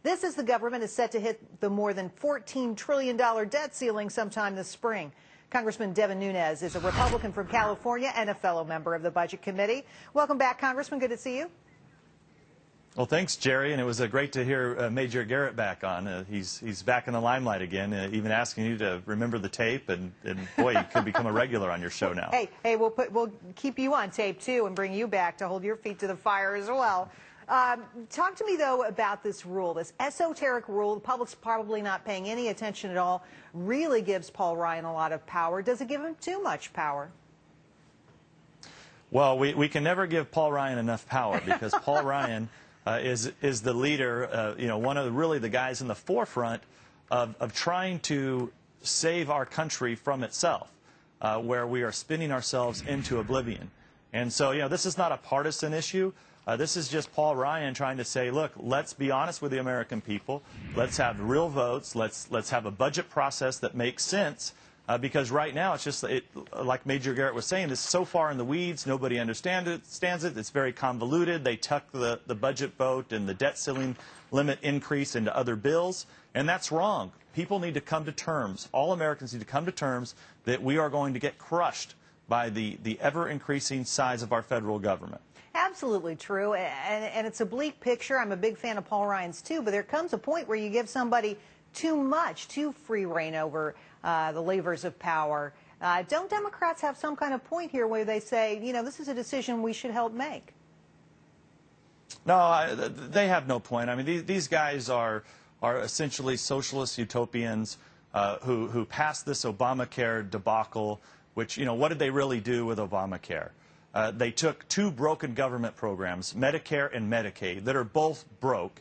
This as the government is set to hit the more than $14 trillion debt ceiling sometime this spring. Congressman Nunes is a Republican from California and a fellow member of the Budget Committee. Welcome back, Congressman. Good to see you. Well, thanks, Jerry, and it was great to hear Major Garrett back on. He's back in the limelight again, even asking you to remember the tape, and boy, he could become a regular on your show now. Hey, we'll keep you on tape too and bring you back to hold your feet to the fire as well. Talk to me though about this rule, this esoteric rule. The public's probably not paying any attention at all. Really gives Paul Ryan a lot of power. Does it give him too much power? Well, we can never give Paul Ryan enough power because Paul Ryan is the leader, one of the guys in the forefront of trying to save our country from itself, where we are spinning ourselves into oblivion. And so, this is not a partisan issue. This is just Paul Ryan trying to say, look, let's be honest with the American people. Let's have real votes. Let's have a budget process that makes sense. Because right now, it's just, like Major Garrett was saying, it's so far in the weeds, nobody understands it. It's very convoluted. They tuck the budget vote and the debt ceiling limit increase into other bills, and that's wrong. People need to come to terms. All Americans need to come to terms that we are going to get crushed by the ever-increasing size of our federal government. Absolutely true, and it's a bleak picture. I'm a big fan of Paul Ryan's too, but there comes a point where you give somebody too free reign over the levers of power. Don't Democrats have some kind of point here where they say, this is a decision we should help make? No, they have no point. I mean, these guys are essentially socialist utopians who passed this Obamacare debacle, which, what did they really do with Obamacare? They took two broken government programs, Medicare and Medicaid, that are both broke,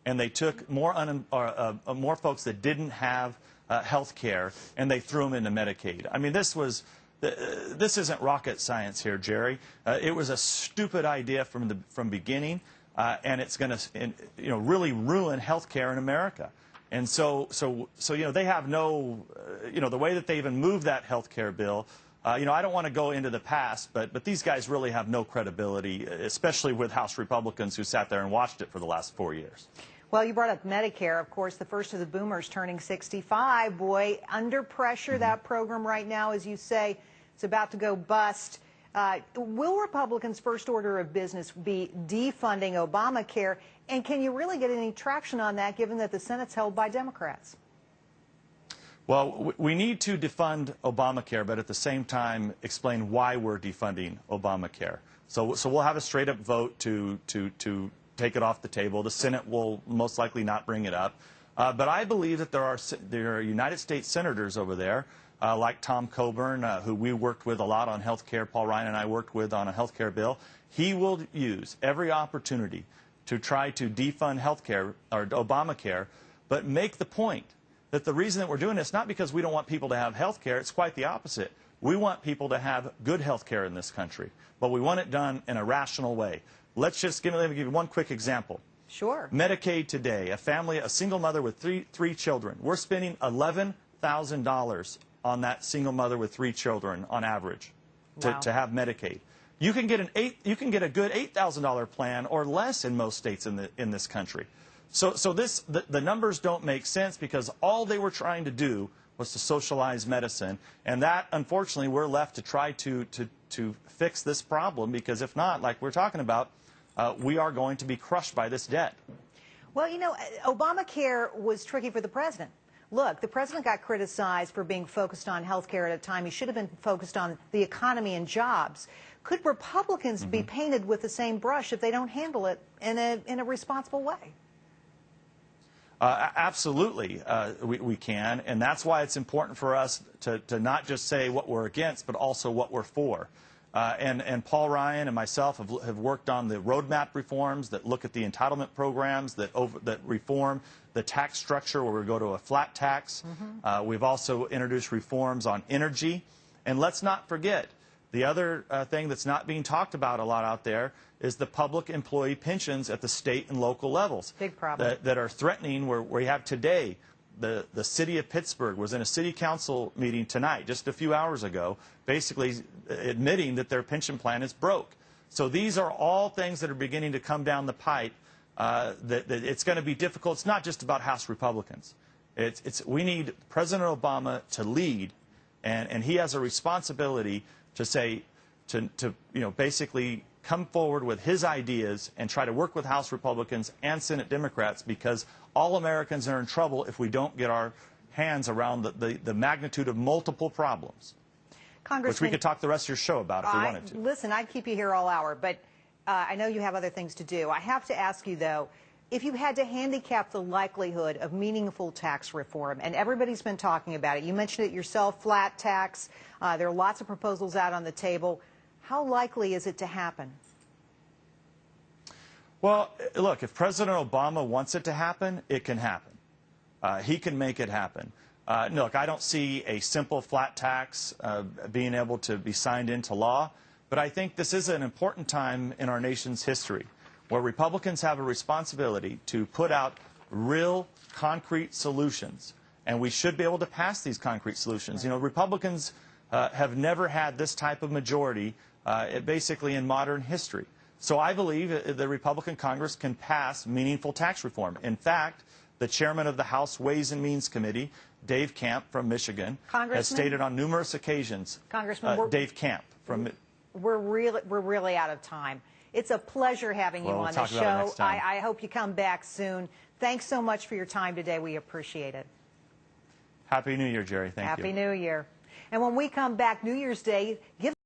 and they took more folks that didn't have health care, and they threw them into Medicaid. I mean, this isn't rocket science here, Jerry. It was a stupid idea from beginning, and it's going to really ruin health care in America. And so they have no, the way that they even moved that health care bill. I don't want to go into the past, but these guys really have no credibility, especially with House Republicans who sat there and watched it for the last 4 years. Well, you brought up Medicare, of course, the first of the boomers turning 65. Boy, under pressure, that program right now, as you say, it's about to go bust. Will Republicans' first order of business be defunding Obamacare? And can you really get any traction on that, given that the Senate's held by Democrats? Well, we need to defund Obamacare, but at the same time explain why we're defunding Obamacare. So we'll have a straight-up vote to take it off the table. The Senate will most likely not bring it up. But I believe that there are United States senators over there, like Tom Coburn, who we worked with a lot on health care. Paul Ryan and I worked with on a health care bill. He will use every opportunity to try to defund health care, or Obamacare, but make the point that the reason that we're doing this, not because we don't want people to have health care, it's quite the opposite. We want people to have good health care in this country, but we want it done in a rational way. Let me give you one quick example. Sure. Medicaid today, a single mother with three children, we're spending $11,000 on that single mother with 3 children on average to have Medicaid. You can get a good $8,000 plan or less in most states in this country. So the numbers don't make sense because all they were trying to do was to socialize medicine, and that, unfortunately, we're left to try to fix this problem, because if not, like we're talking about, we are going to be crushed by this debt. Well, Obamacare was tricky for the president. Look, the president got criticized for being focused on health care at a time he should have been focused on the economy and jobs. Could Republicans be painted with the same brush if they don't handle it in a responsible way? Absolutely, we can, and that's why it's important for us to not just say what we're against, but also what we're for. And Paul Ryan and myself have worked on the roadmap reforms that look at the entitlement programs that reform the tax structure, where we go to a flat tax. We've also introduced reforms on energy. And let's not forget, the other thing that's not being talked about a lot out there is the public employee pensions at the state and local levels. Big problem. That are threatening, where we have today. The city of Pittsburgh was in a city council meeting tonight, just a few hours ago, basically admitting that their pension plan is broke. So these are all things that are beginning to come down the pipe that it's going to be difficult. It's not just about House Republicans. We need President Obama to lead, and he has a responsibility to say, basically come forward with his ideas and try to work with House Republicans and Senate Democrats, because all Americans are in trouble if we don't get our hands around the magnitude of multiple problems, which we could talk the rest of your show about if we wanted to. Listen, I'd keep you here all hour, but I know you have other things to do. I have to ask you, though, if you had to handicap the likelihood of meaningful tax reform, and everybody's been talking about it, you mentioned it yourself, flat tax, there are lots of proposals out on the table. How likely is it to happen? Well, look, if President Obama wants it to happen, it can happen. He can make it happen. Look, I don't see a simple flat tax being able to be signed into law, but I think this is an important time in our nation's history where Republicans have a responsibility to put out real, concrete solutions, and we should be able to pass these concrete solutions. You know, Republicans have never had this type of majority basically in modern history. So I believe the Republican Congress can pass meaningful tax reform. In fact, the chairman of the House Ways and Means Committee, Dave Camp from Michigan, has stated on numerous occasions, Dave Camp from... We're really out of time. It's a pleasure having you on the show. I hope you come back soon. Thanks so much for your time today. We appreciate it. Happy New Year, Jerry. Thank you. Happy New Year. And when we come back New Year's Day, give